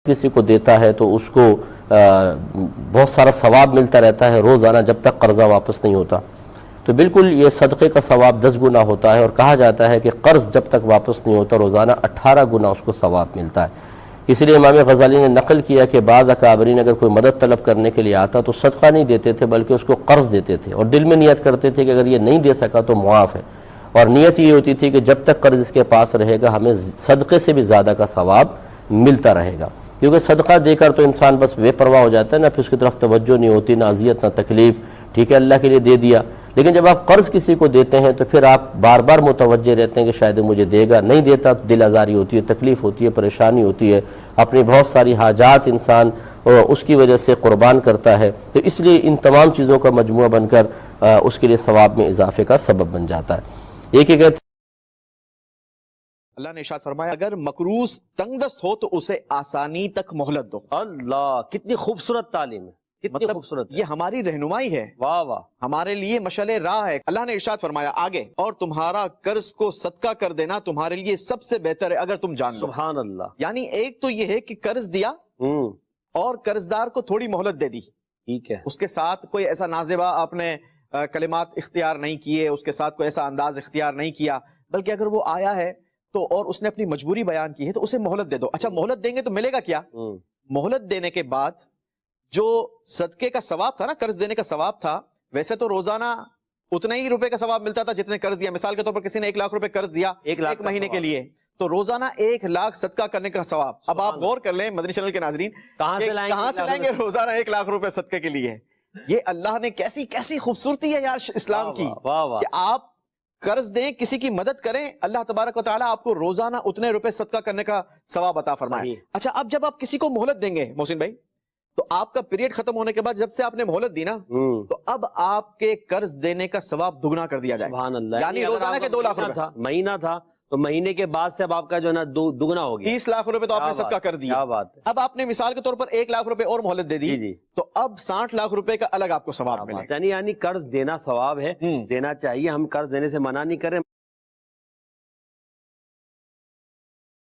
کسی کو دیتا ہے تو اس کو بہت سارا ثواب ملتا رہتا ہے روزانہ جب تک قرضہ واپس نہیں ہوتا. تو بالکل یہ صدقے کا ثواب 10 گنا ہوتا ہے، اور کہا جاتا ہے کہ قرض جب تک واپس نہیں ہوتا روزانہ 18 گنا اس کو ثواب ملتا ہے. اس لیے امام غزالی نے نقل کیا کہ بعض اکابرین اگر کوئی مدد طلب کرنے کے لیے آتا تو صدقہ نہیں دیتے تھے بلکہ اس کو قرض دیتے تھے، اور دل میں نیت کرتے تھے کہ اگر یہ نہیں دے سکا تو معاف ہے، اور نیت یہ ہوتی تھی کہ جب تک قرض اس کے پاس رہے گا ہمیں صدقے سے بھی زیادہ کا ثواب ملتا رہے گا. کیونکہ صدقہ دے کر تو انسان بس بے پرواہ ہو جاتا ہے، نہ پھر اس کی طرف توجہ نہیں ہوتی، نہ اذیت نہ تکلیف. ٹھیک ہے، اللہ کے لیے دے دیا، لیکن جب آپ قرض کسی کو دیتے ہیں تو پھر آپ بار بار متوجہ رہتے ہیں کہ شاید مجھے دے گا، نہیں دیتا تو دل آزاری ہوتی ہے، تکلیف ہوتی ہے، پریشانی ہوتی ہے، اپنی بہت ساری حاجات انسان اس کی وجہ سے قربان کرتا ہے. تو اس لیے ان تمام چیزوں کا مجموعہ بن کر اس کے لیے ثواب میں اضافے کا سبب بن جاتا ہے. ایک ایک اللہ نے ارشاد فرمایا اگر مقروض تنگ دست ہو تو اسے آسانی تک مہلت دو. اللہ، کتنی خوبصورت تعلیم ہے، کتنی مطلب خوبصورت ہے. یہ ہماری رہنمائی ہے، واہ واہ. ہمارے لیے مشعل راہ ہے. اللہ نے ارشاد فرمایا آگے، اور تمہارا قرض کو صدقہ کر دینا تمہارے لیے سب سے بہتر ہے اگر تم جان لو. سبحان اللہ. یعنی ایک تو یہ ہے کہ قرض دیا اور قرض دار کو تھوڑی مہلت دے دی، ٹھیک ہے. اس کے ساتھ کوئی ایسا نازیبا آپ نے کلمات اختیار نہیں کیے، اس کے ساتھ کوئی ایسا انداز اختیار نہیں کیا، بلکہ اگر وہ آیا ہے تو اور اس نے اپنی مجبوری بیان کی ہے تو اسے مہلت دے دو. اچھا مہلت دیں گے تو ملے گا کیا؟ مہلت دینے کے بعد جو صدقے کا ثواب تھا نا، قرض دینے کا ثواب تھا، ویسے تو روزانہ اتنا ہی روپے کا ثواب ملتا تھا جتنے قرض دیا. مثال کے طور پر کسی نے 1 لاکھ روپے قرض دیا ایک مہینے کے لیے، تو روزانہ 1 لاکھ صدقہ کرنے کا ثواب. اب آپ غور کر لیں مدنی چینل کے ناظرین، کہاں سے لائیں گے روزانہ 1 لاکھ روپے صدقے کے لیے؟ یہ اللہ نے کیسی خوبصورتی ہے یار اسلام کی کہ آپ قرض دیں، کسی کی مدد کریں، اللہ تبارک و تعالیٰ آپ کو روزانہ اتنے روپے صدقہ کرنے کا ثواب عطا فرمائے. اچھا اب جب آپ کسی کو مہلت دیں گے محسن بھائی، تو آپ کا پیریڈ ختم ہونے کے بعد جب سے آپ نے مہلت دی نا، تو اب آپ کے قرض دینے کا ثواب دگنا کر دیا جائے. سبحان اللہ. یعنی روزانہ کے 2 لاکھ روپے تھا، مہینہ تھا تو مہینے کے بعد سے اب آپ کا جو ہے نا دگنا ہو گیا. 30 لاکھ روپے تو آپ نے صدقہ کر دیا. اب آپ نے مثال کے طور پر 1 لاکھ روپے اور مہلت دے دی، تو اب 60 لاکھ روپے کا الگ آپ کو ثواب ملے. یعنی قرض دینا ثواب ہے، دینا چاہیے، ہم قرض دینے سے منع نہیں کریں.